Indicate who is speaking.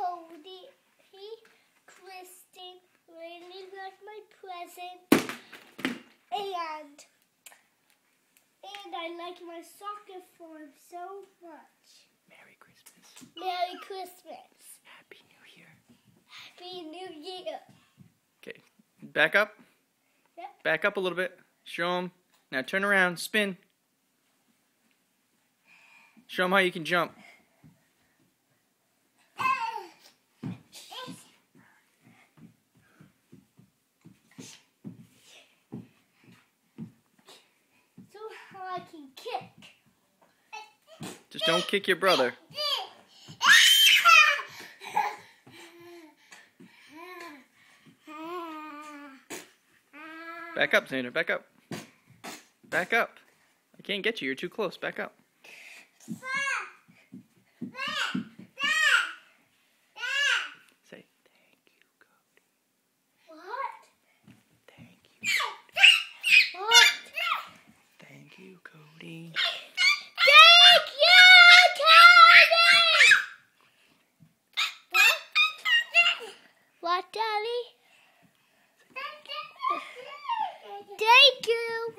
Speaker 1: Cody, Kristen really got my present, and I like my soccer form so much.
Speaker 2: Merry Christmas.
Speaker 1: Merry Christmas.
Speaker 2: Happy New Year.
Speaker 1: Happy New Year.
Speaker 2: Okay, back up.
Speaker 1: Yep.
Speaker 2: Back up a little bit. Show them. Now turn around, spin. Show them how you can jump.
Speaker 1: So how I can kick.
Speaker 2: Just don't kick your brother. Back up, Xander. Back up. Back up. I can't get you. You're too close. Back up. Say, thank you, Cody.
Speaker 1: What?
Speaker 2: Thank you.
Speaker 1: What?
Speaker 2: Thank you, Cody.
Speaker 1: Thank you, Cody! What, Daddy? Thank you.